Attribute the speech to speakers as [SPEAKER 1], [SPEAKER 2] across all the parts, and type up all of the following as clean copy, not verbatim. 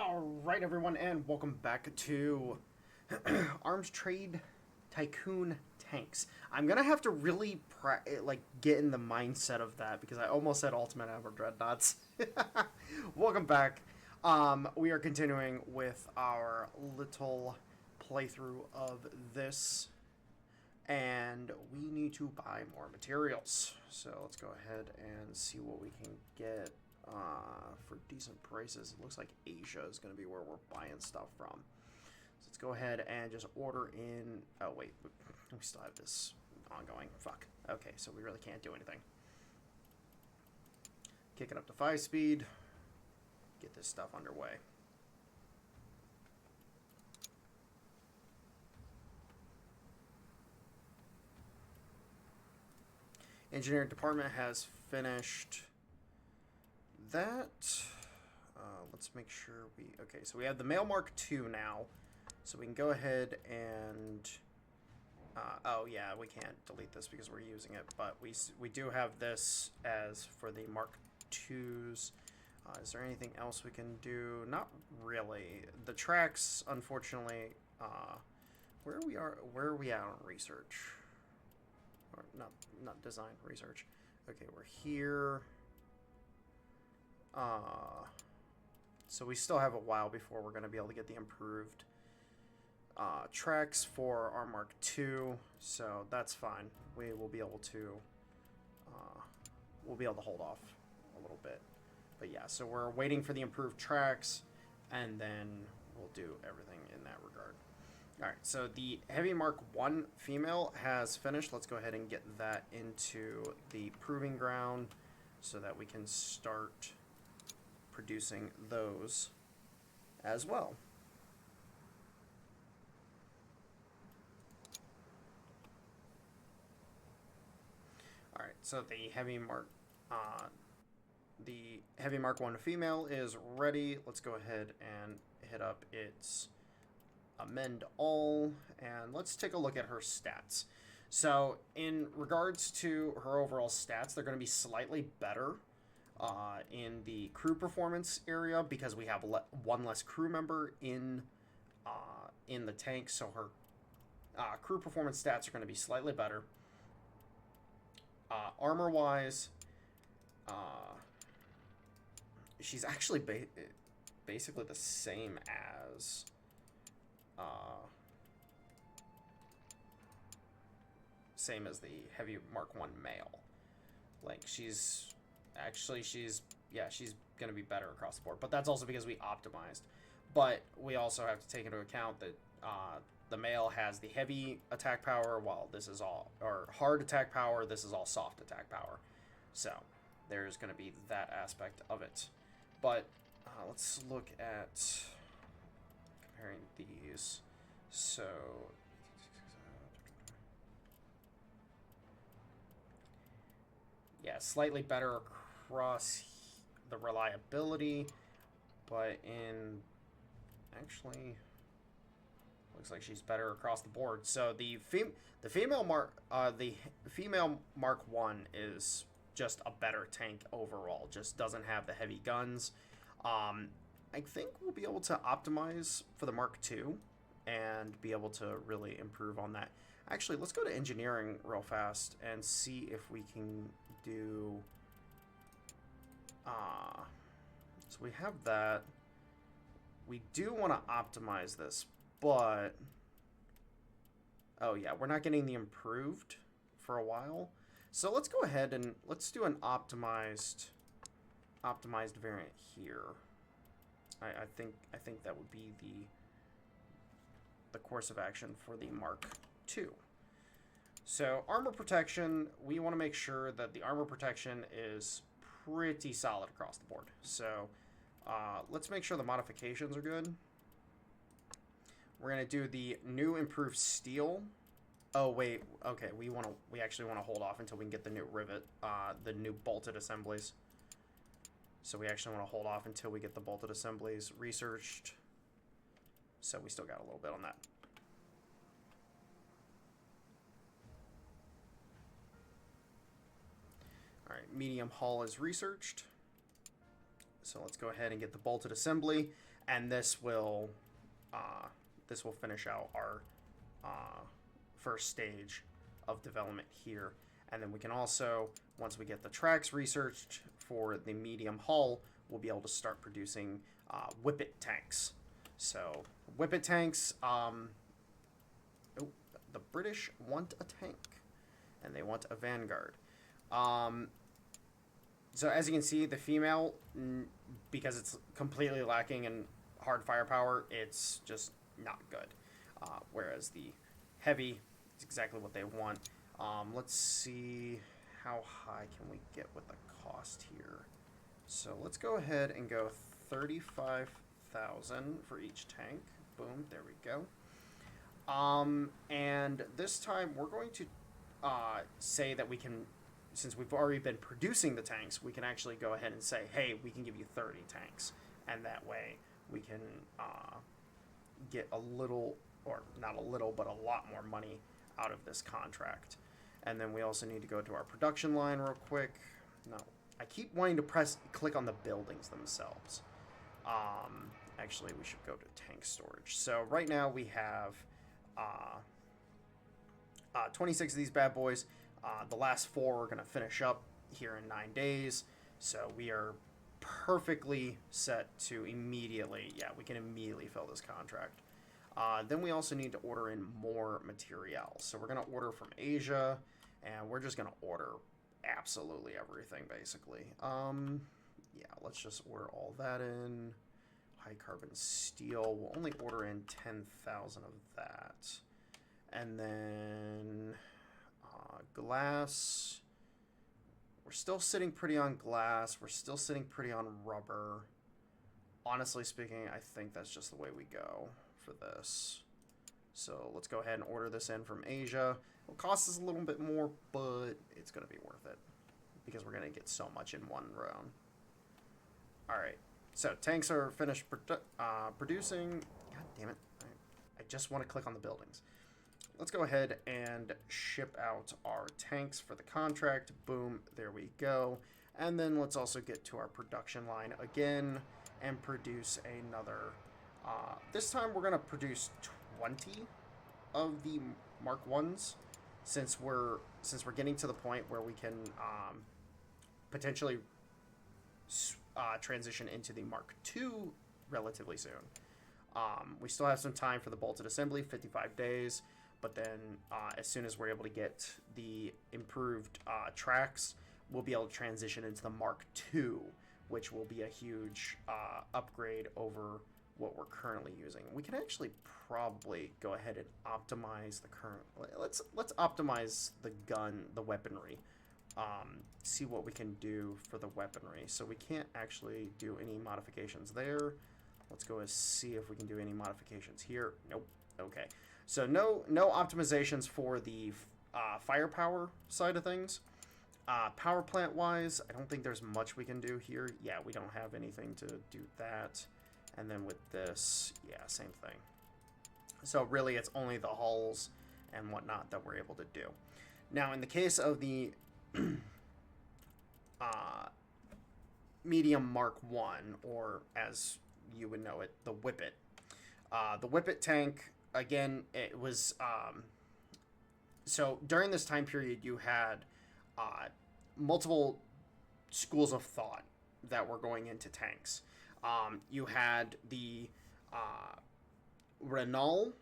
[SPEAKER 1] Alright everyone, and welcome back to Arms Trade Tycoon Tanks. I'm gonna have to really get in the mindset of that because I almost said Ultimate Ever Dreadnoughts. Welcome back. We are continuing with our little playthrough of this, and we need to buy more materials. So let's go ahead and see what we can get for decent prices. It looks like Asia is going to be where we're buying stuff from. So let's go ahead and just order in. Oh wait, we still have this ongoing. Fuck. Okay, so we really can't do anything. Kick it up to 5 speed. Get this stuff underway. Engineering department has finished that. Let's make sure we... Okay, so we have the Mail Mark II now. So we can go ahead and... oh, yeah, we can't delete this because we're using it. But we do have this as for the Mark IIs. Is there anything else we can do? Not really. The tracks, unfortunately... where are we at on research? Or not design, research. Okay, we're here. So we still have a while before we're going to be able to get the improved tracks for our Mark II, so that's fine. We will be able to hold off a little bit. But yeah, so we're waiting for the improved tracks, and then we'll do everything in that regard. Alright, so the Heavy Mark I female has finished. Let's go ahead and get that into the proving ground so that we can start producing those as well. Alright, so the Heavy Mark I female is ready. Let's go ahead and hit up its amend all, and let's take a look at her stats. So in regards to her overall stats, they're going to be slightly better in the crew performance area because we have one less crew member in the tank, so her crew performance stats are going to be slightly better. Armor wise, she's actually basically the same as the Heavy Mark I male. Like, she's going to be better across the board. But that's also because we optimized. But we also have to take into account that the male has the heavy attack power, while this is all, or hard attack power, this is all soft attack power. So there's going to be that aspect of it. But let's look at comparing these. So yeah, slightly better across the reliability, but actually looks like she's better across the board. So the female Mark I is just a better tank overall. Just doesn't have the heavy guns. I think we'll be able to optimize for the Mark II and be able to really improve on that. Actually, let's go to engineering real fast and see if we can do... so we have that. We do want to optimize this, but... Oh yeah, we're not getting the improved for a while. So let's go ahead and let's do an optimized variant here. I think that would be the course of action for the Mark II. So armor protection, we want to make sure that the armor protection is pretty solid across the board. So let's make sure the modifications are good. We're gonna do the new improved steel. Oh wait, okay, we actually want to hold off until we can get the new rivet, the new bolted assemblies. So we actually want to hold off until we get the bolted assemblies researched. So we still got a little bit on that. Alright, medium hull is researched. So let's go ahead and get the bolted assembly, and this will finish out our first stage of development here. And then we can also, once we get the tracks researched for the medium hull, we'll be able to start producing whippet tanks. So whippet tanks, the British want a tank, and they want a vanguard. So as you can see, the female, because it's completely lacking in hard firepower, it's just not good. Whereas the heavy is exactly what they want. Let's see, how high can we get with the cost here? So let's go ahead and go 35,000 for each tank. Boom, there we go. And this time we're going to say that we can, since we've already been producing the tanks, we can actually go ahead and say, hey, we can give you 30 tanks. And that way we can get a little, or not a little, but a lot more money out of this contract. And then we also need to go to our production line real quick. No, I keep wanting to click on the buildings themselves. Actually, we should go to tank storage. So right now we have 26 of these bad boys. The last 4 are going to finish up here in 9 days. So we are perfectly set to immediately, we can immediately fill this contract. Then we also need to order in more materials. So we're going to order from Asia, and we're just going to order absolutely everything, basically. Let's just order all that in. High carbon steel, we'll only order in 10,000 of that. And then glass, we're still sitting pretty on glass. We're still sitting pretty on rubber. Honestly speaking, I think that's just the way we go for this. So let's go ahead and order this in from Asia. It'll cost us a little bit more, but it's going to be worth it because we're going to get so much in one round. All right. So tanks are finished producing. God damn it. I just want to click on the buildings. Let's go ahead and ship out our tanks for the contract. Boom. There we go. And then let's also get to our production line again and produce another. This time we're going to produce 20 of the Mark 1s since we're getting to the point where we can potentially transition into the Mark II relatively soon. We still have some time for the bolted assembly, 55 days, but then as soon as we're able to get the improved tracks, we'll be able to transition into the Mark II, which will be a huge upgrade over what we're currently using. We can actually probably go ahead and optimize the current. Let's optimize the gun, the weaponry. See what we can do for the weaponry. So we can't actually do any modifications there. Let's go and see if we can do any modifications here. Nope. Okay. So no optimizations for the firepower side of things. Power plant wise, I don't think there's much we can do here. Yeah, we don't have anything to do that. And then with this, yeah, same thing. So really it's only the hulls and whatnot that we're able to do. Now in the case of the medium Mark 1, or as you would know it, the Whippet. The Whippet tank, again, it was so during this time period you had multiple schools of thought that were going into tanks. You had the Renault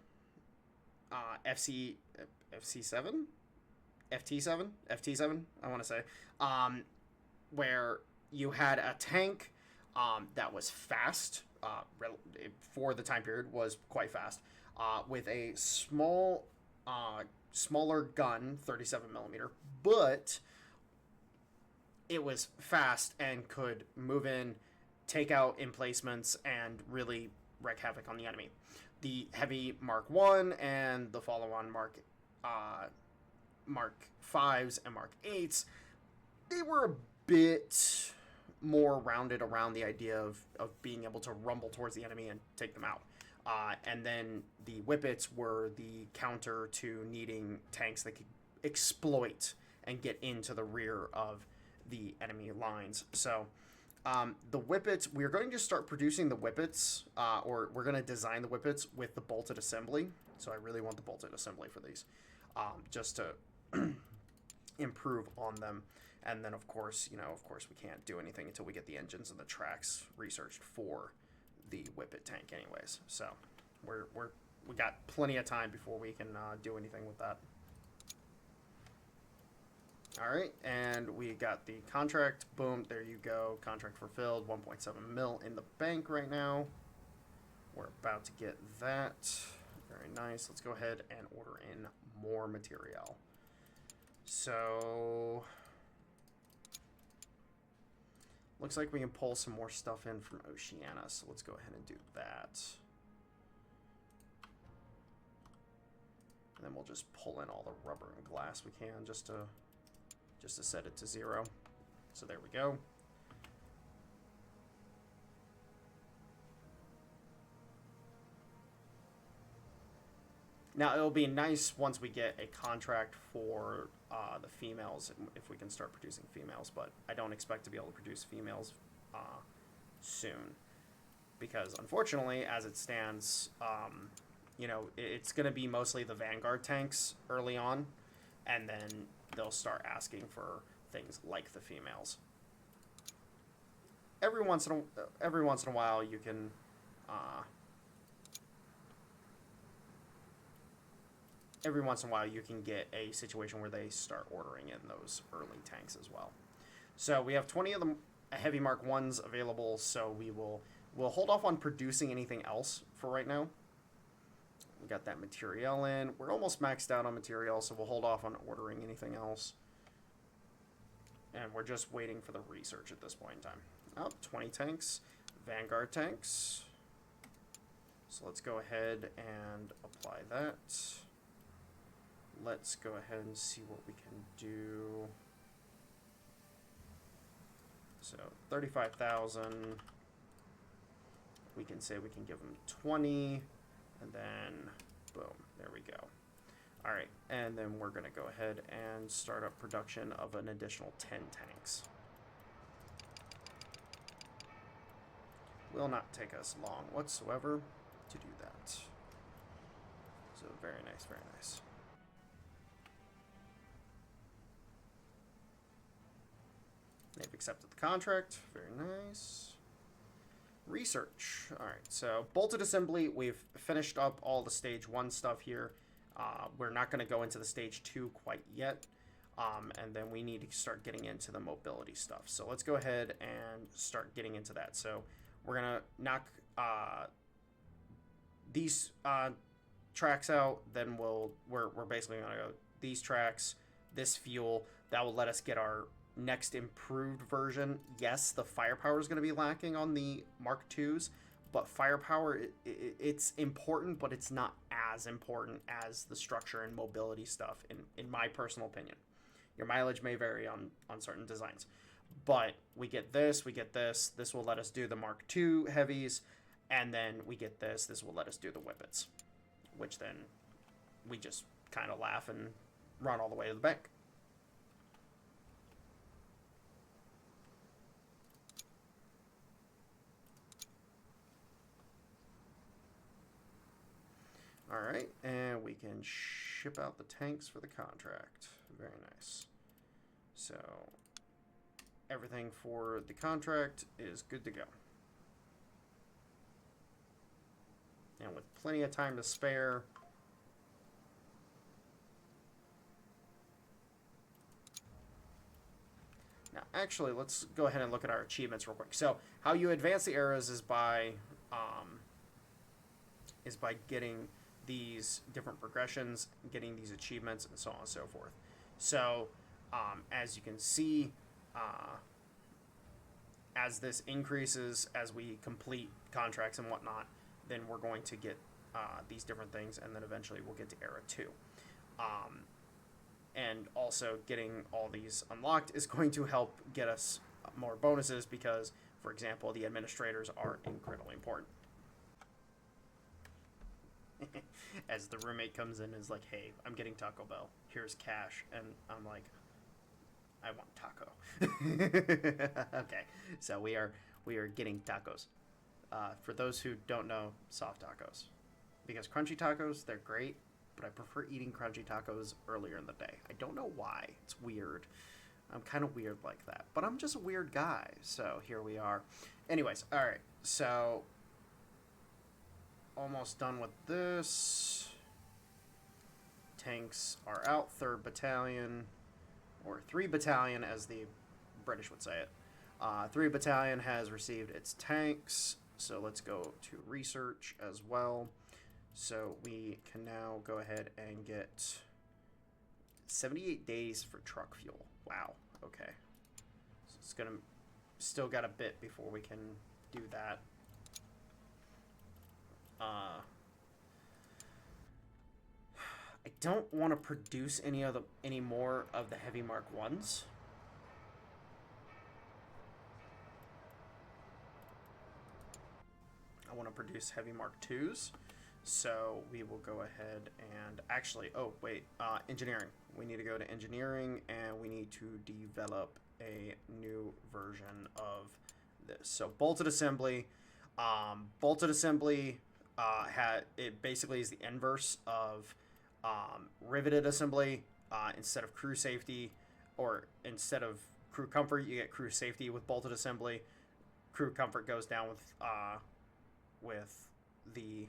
[SPEAKER 1] FT7, I want to say, where you had a tank that was fast, for the time period was quite fast, with a smaller gun, 37 millimeter, but it was fast and could move in, take out emplacements, and really wreak havoc on the enemy. The heavy Mark 1 and the follow-on Mark 5s and Mark 8s, they were a bit more rounded around the idea of being able to rumble towards the enemy and take them out. And then the Whippets were the counter to needing tanks that could exploit and get into the rear of the enemy lines. So The whippets, we're going to start producing the whippets, or we're going to design the whippets with the bolted assembly. So I really want the bolted assembly for these, just to improve on them. And then, of course, we can't do anything until we get the engines and the tracks researched for the whippet tank anyways. So we got plenty of time before we can do anything with that. All right, and we got the contract. Boom, there you go. Contract fulfilled. 1.7 mil in the bank right now. We're about to get that. Very nice. Let's go ahead and order in more material. So looks like we can pull some more stuff in from Oceania. So let's go ahead and do that. And then we'll just pull in all the rubber and glass we can just to set it to 0. So there we go. Now, it'll be nice once we get a contract for the females, if we can start producing females, but I don't expect to be able to produce females soon. Because, unfortunately, as it stands, it's going to be mostly the Vanguard tanks early on, and then they'll start asking for things like the females. Every once in a while, you can get a situation where they start ordering in those early tanks as well. So we have 20 of the heavy Mark 1s available, so we'll hold off on producing anything else for right now. We got that material in. We're almost maxed out on material, so we'll hold off on ordering anything else. And we're just waiting for the research at this point in time. Oh, 20 tanks. Vanguard tanks. So let's go ahead and apply that. Let's go ahead and see what we can do. So 35,000. We can say we can give them 20. And then, boom, there we go. All right, and then we're going to go ahead and start up production of an additional 10 tanks. Will not take us long whatsoever to do that. So very nice, very nice. They've accepted the contract. Very nice. Research. All right, so bolted assembly, we've finished up all the stage 1 stuff here. We're not going to go into the stage 2 quite yet, and then we need to start getting into the mobility stuff. So let's go ahead and start getting into that. So we're going to knock these tracks out, then we're basically going to go these tracks, this fuel. That will let us get our next improved version. Yes, the firepower is going to be lacking on the Mark IIs, but firepower, it's important, but it's not as important as the structure and mobility stuff, in my personal opinion. Your mileage may vary on certain designs, but we get this. This will let us do the Mark II heavies, and then we get this. This will let us do the whippets, which then we just kind of laugh and run all the way to the bank. All right, and we can ship out the tanks for the contract. Very nice. So everything for the contract is good to go. And with plenty of time to spare, now actually let's go ahead and look at our achievements real quick. So how you advance the eras is by getting these different progressions, getting these achievements, and so on and so forth. So as you can see, as this increases, as we complete contracts and whatnot, then we're going to get these different things, and then eventually we'll get to Era 2. And also getting all these unlocked is going to help get us more bonuses because, for example, the administrators are incredibly important. As the roommate comes in and is like, hey, I'm getting Taco Bell. Here's cash. And I'm like, I want taco. Okay, so we are getting tacos. For those who don't know, soft tacos, because crunchy tacos, they're great, but I prefer eating crunchy tacos earlier in the day. I don't know why. It's weird. I'm kind of weird like that, but I'm just a weird guy. So here we are. Anyways, all right. So almost done with this. Tanks are out. 3rd Battalion, or 3 Battalion as the British would say it. 3 Battalion has received its tanks. So let's go to research as well. So we can now go ahead and get 78 days for truck fuel. Wow. Okay. So it's going to still got a bit before we can do that. I don't want to produce any more of the Heavy Mark 1s. I want to produce Heavy Mark 2s. So we will go ahead and actually, oh wait, engineering. We need to go to engineering and we need to develop a new version of this. So bolted assembly. It basically is the inverse of riveted assembly. Instead of crew safety, or instead of crew comfort, you get crew safety with bolted assembly. Crew comfort goes down with the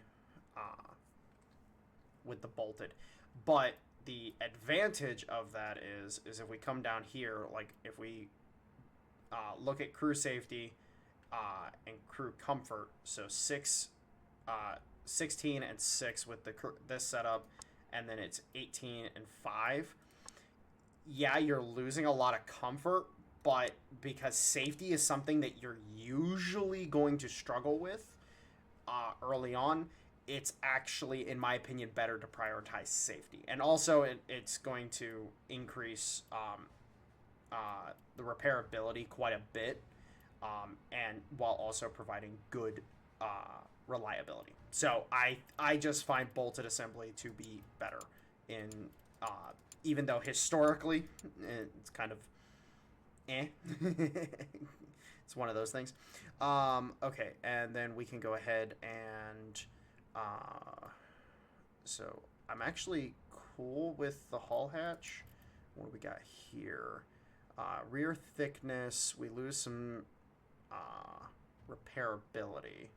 [SPEAKER 1] bolted. But the advantage of that is if we come down here, like if we look at crew safety and crew comfort, so 16 and 6 with this setup, and then it's 18 and 5. Yeah, you're losing a lot of comfort, but because safety is something that you're usually going to struggle with early on, it's actually, in my opinion, better to prioritize safety. And also, it's going to increase the repairability quite a bit, and while also providing good reliability. So I just find bolted assembly to be better in, even though historically it's kind of it's one of those things. Okay, and then we can go ahead and so I'm actually cool with the hull hatch. What do we got here? Rear thickness, we lose some repairability.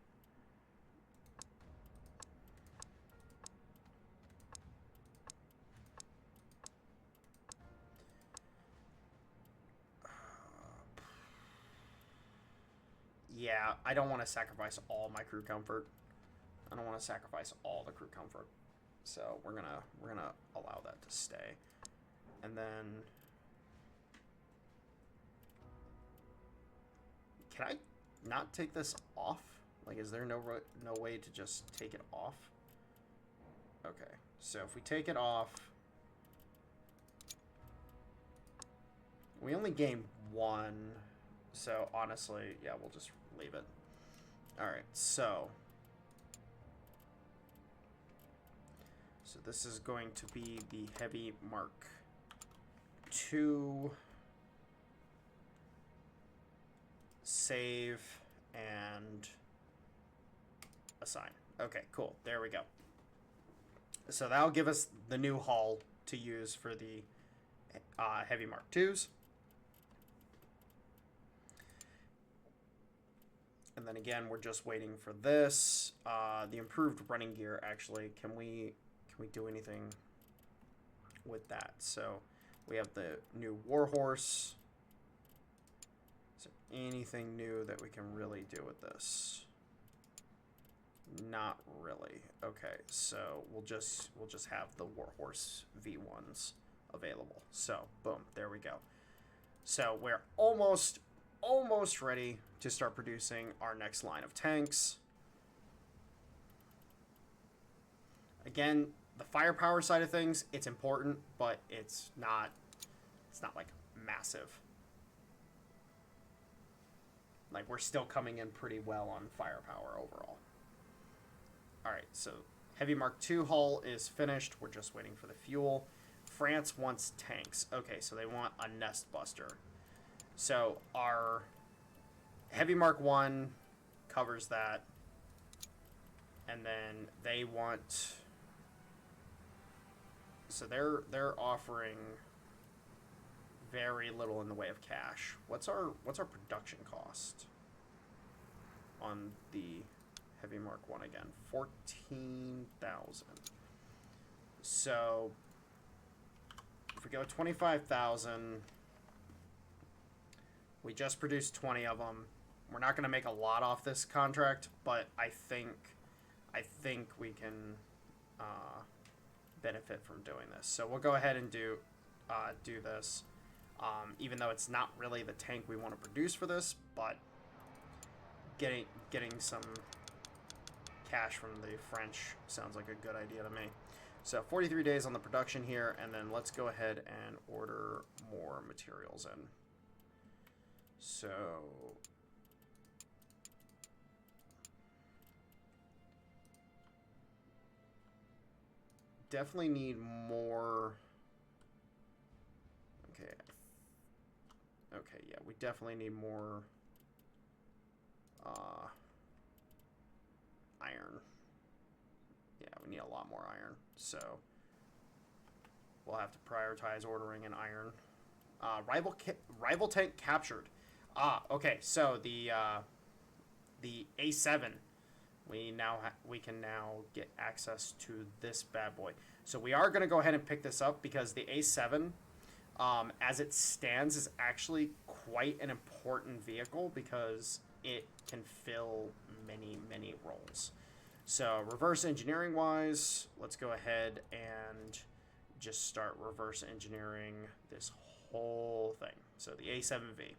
[SPEAKER 1] Yeah, I don't want to sacrifice all my crew comfort. I don't want to sacrifice all the crew comfort. So we're gonna allow that to stay. And then can I not take this off? Like, is there no way to just take it off? Okay, so if we take it off, we only gain 1. So honestly, yeah, we'll just leave it. All right, so this is going to be the Heavy Mark 2. Save and assign. Okay, cool. There we go. So that'll give us the new hull to use for the Heavy Mark 2s. And then again, we're just waiting for this. The improved running gear, actually, can we do anything with that? So we have the new Warhorse. Is there anything new that we can really do with this? Not really. Okay, so we'll just have the Warhorse V1s available. So boom, there we go. So we're almost ready to start producing our next line of tanks. Again, the firepower side of things, it's important, but it's not like massive. Like, we're still coming in pretty well on firepower overall. All right, so Heavy Mark II hull is finished. We're just waiting for the fuel. France wants tanks. Okay, so they want a nest buster. So our Heavy Mark 1 covers that. And then they want... So they're offering very little in the way of cash. What's our production cost on the Heavy Mark 1 again? 14,000. So if we go 25,000, we just produced 20 of them. We're not going to make a lot off this contract, but I think we can benefit from doing this. So we'll go ahead and do this, even though it's not really the tank we want to produce for this, but getting some cash from the French sounds like a good idea to me. So 43 days on the production here, and then let's go ahead and order more materials in. So definitely need more. Okay, yeah, we definitely need more iron. Yeah, we need a lot more iron. So we'll have to prioritize ordering an iron. Rival tank captured. Okay. So the A7, we can now get access to this bad boy. So we are going to go ahead and pick this up because the A7, as it stands, is actually quite an important vehicle because it can fill many roles. So reverse engineering wise, let's go ahead and just start reverse engineering this whole thing. So the A7V.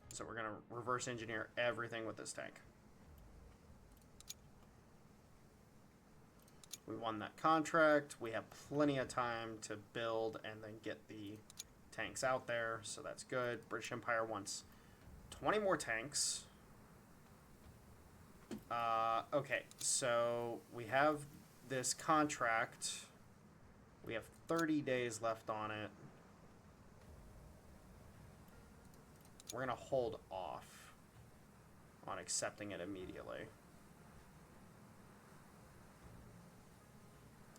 [SPEAKER 1] So we're going to reverse engineer everything with this tank. We won that contract. We have plenty of time to build and then get the tanks out there, so that's good. British Empire wants 20 more tanks. Okay, so we have this contract. We have 30 days left on it. We're going to hold off on accepting it immediately,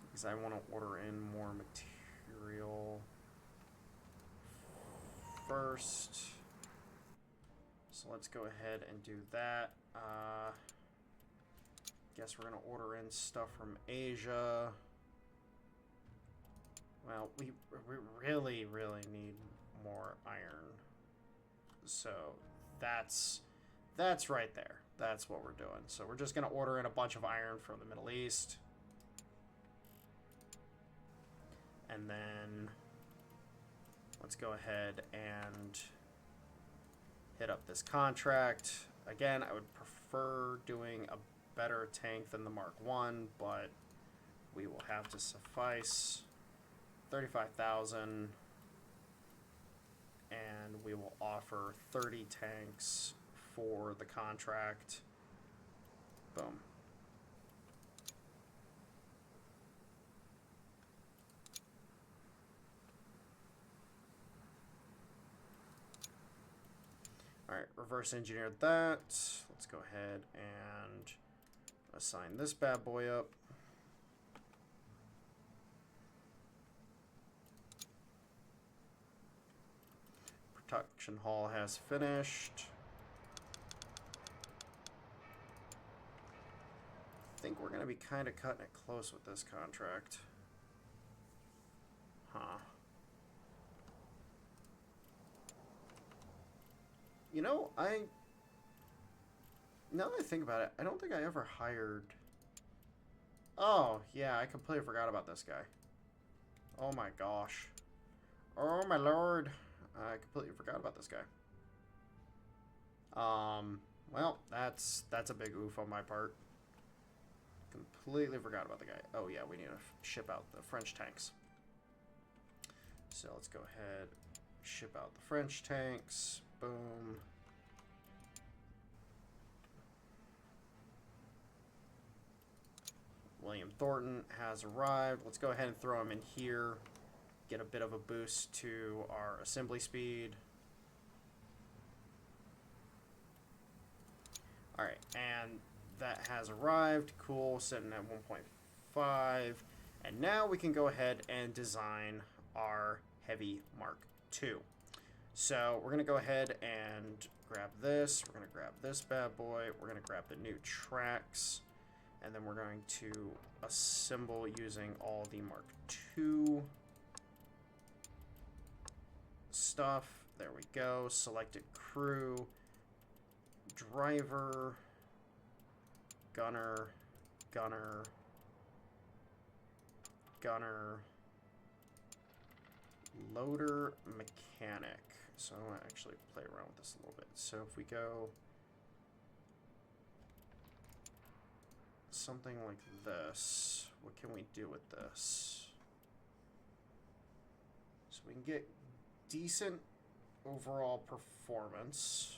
[SPEAKER 1] because I want to order in more material first. So let's go ahead and do that. Guess we're going to order in stuff from Asia. Well, we really need more iron. So that's right there. That's what we're doing. So we're just going to order in a bunch of iron from the Middle East. And then let's go ahead and hit up this contract. Again, I would prefer doing a better tank than the Mark 1, but we will have to suffice. 35,000, and we will offer 30 tanks for the contract. Boom. Alright, reverse engineered that. Let's go ahead and assign this bad boy up. Production hall has finished. I think we're going to be kind of cutting it close with this contract. Huh. You know, now that I think about it, I don't think I ever hired... Oh, yeah, I completely forgot about this guy. Oh my gosh. Oh my lord. I completely forgot about this guy. Well, that's a big oof on my part. Completely forgot about the guy. Oh yeah, we need to ship out the French tanks. So let's go ahead, ship out the French tanks. Boom. William Thornton has arrived. Let's go ahead and throw him in here. Get a bit of a boost to our assembly speed. Alright, and that has arrived. Cool, sitting at 1.5. And now we can go ahead and design our Heavy Mark II. So we're going to go ahead and grab this. We're going to grab this bad boy. We're going to grab the new tracks. And then we're going to assemble using all the Mark II stuff. There we go. Selected crew. Driver, gunner, gunner, gunner, loader, mechanic. So I want to actually play around with this a little bit. So if we go something like this, what can we do with this? So we can get decent overall performance.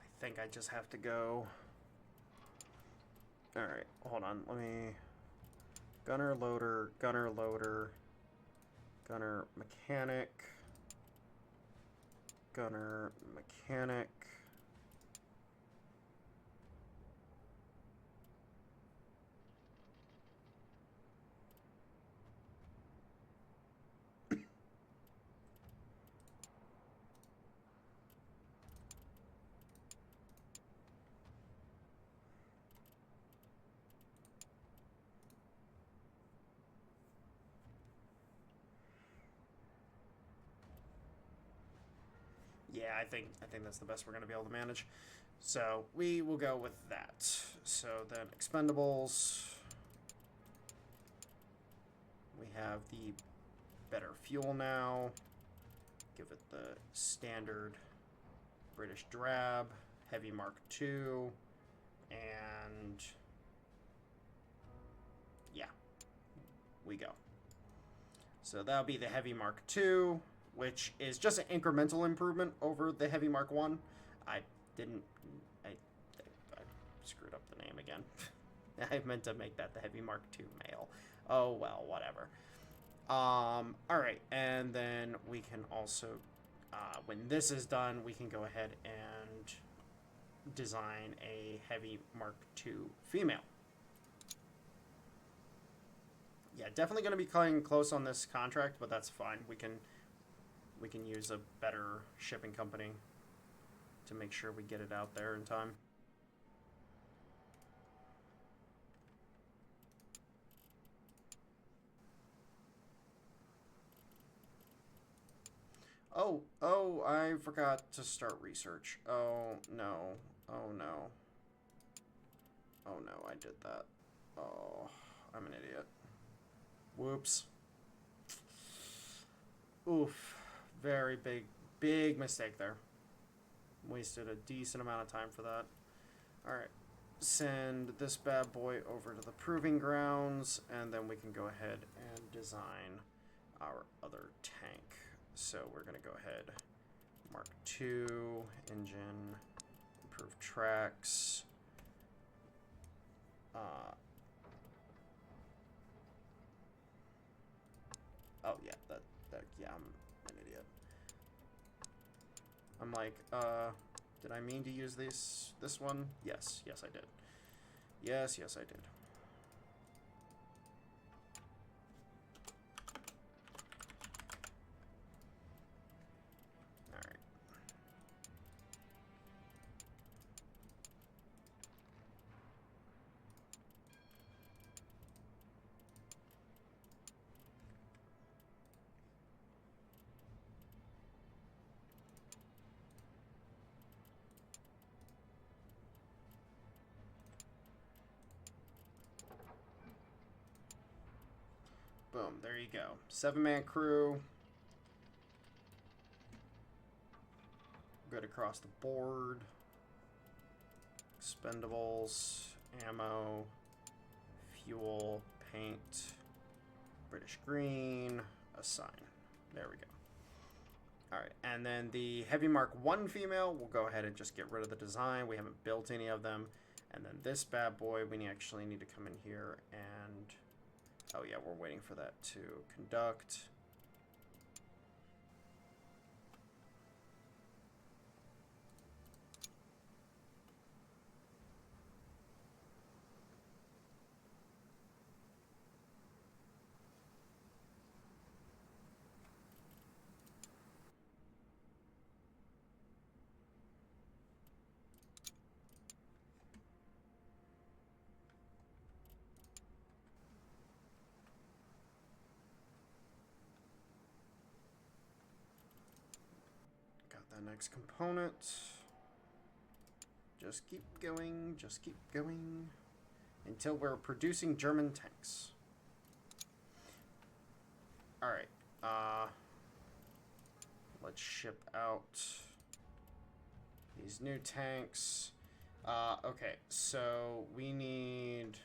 [SPEAKER 1] I think I just have to go. Alright, hold on. Let me. Gunner, loader, gunner, loader, gunner, mechanic, gunner, mechanic. Yeah, I think that's the best we're going to be able to manage. So we will go with that. So then expendables. We have the better fuel now. Give it the standard British drab, Heavy Mark II, and yeah, we go. So that'll be the Heavy Mark II, which is just an incremental improvement over the Heavy Mark I. I screwed up the name again. I meant to make that the Heavy Mark II male. Oh, well, whatever. Alright, and then we can also, when this is done, we can go ahead and design a Heavy Mark II female. Yeah, definitely going to be cutting close on this contract, but that's fine. We can use a better shipping company to make sure we get it out there in time. Oh, I forgot to start research. Oh, no. Oh, no. Oh, no, I did that. Oh, I'm an idiot. Whoops. Oof. Very big mistake there. Wasted a decent amount of time for that. Alright. Send this bad boy over to the proving grounds, and then we can go ahead and design our other tank. So we're going to go ahead. Mark II, engine, improve tracks. Oh, yeah, yeah, I'm an idiot. I'm like, did I mean to use this one? Yes, I did. Yes, I did. Alright. Boom, there you go. 7-man crew. Good across the board. Expendables, ammo, fuel, paint, British green, assign. There we go. Alright, and then the Heavy Mark 1 female, we'll go ahead and just get rid of the design. We haven't built any of them. And then this bad boy, we actually need to come in here and... Oh yeah, we're waiting for that to conduct. The next component. Just keep going, until we're producing German tanks. Alright, let's ship out these new tanks. Okay, so we need...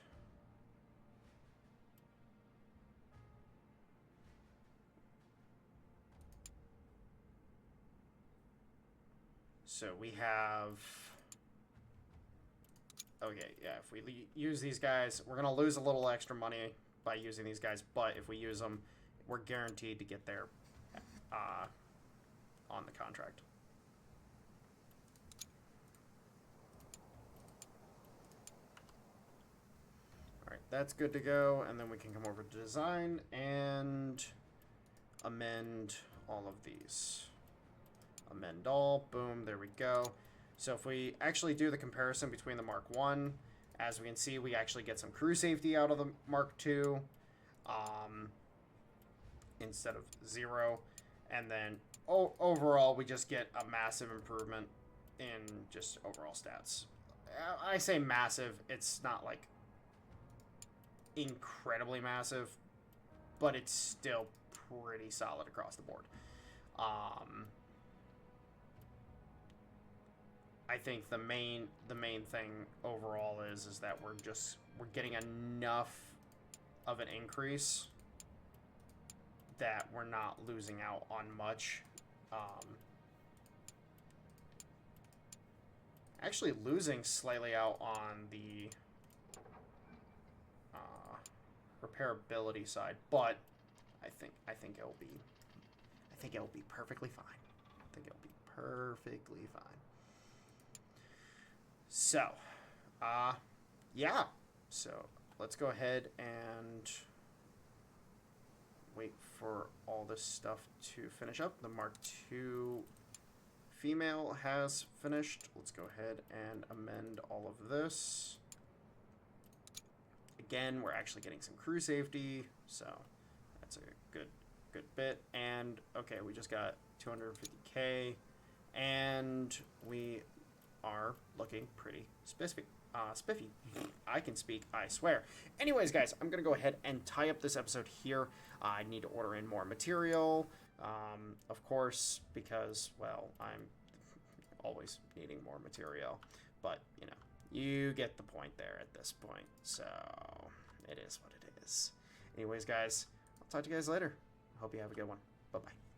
[SPEAKER 1] So we have... Okay, yeah, if we use these guys, we're going to lose a little extra money by using these guys, but if we use them, we're guaranteed to get there on the contract. Alright, that's good to go, and then we can come over to design and amend all of these. Amend all, boom, there we go. So if we actually do the comparison between the Mark 1, as we can see, we actually get some crew safety out of the Mark 2 instead of 0. And then overall, we just get a massive improvement in just overall stats. I say massive, it's not like incredibly massive, but it's still pretty solid across the board. I think the main thing overall is that we're getting enough of an increase that we're not losing out on much. Actually losing slightly out on the repairability side, but I think it'll be perfectly fine. I think it'll be perfectly fine. So, yeah. So, let's go ahead and wait for all this stuff to finish up. The Mark II female has finished. Let's go ahead and amend all of this. Again, we're actually getting some crew safety, so that's a good bit. And, okay, we just got 250K, and we are looking pretty spiffy. I can speak, I swear. Anyways, guys, I'm going to go ahead and tie up this episode here. I need to order in more material, of course, because, well, I'm always needing more material. But, you know, you get the point there at this point. So, it is what it is. Anyways, guys, I'll talk to you guys later. Hope you have a good one. Bye-bye.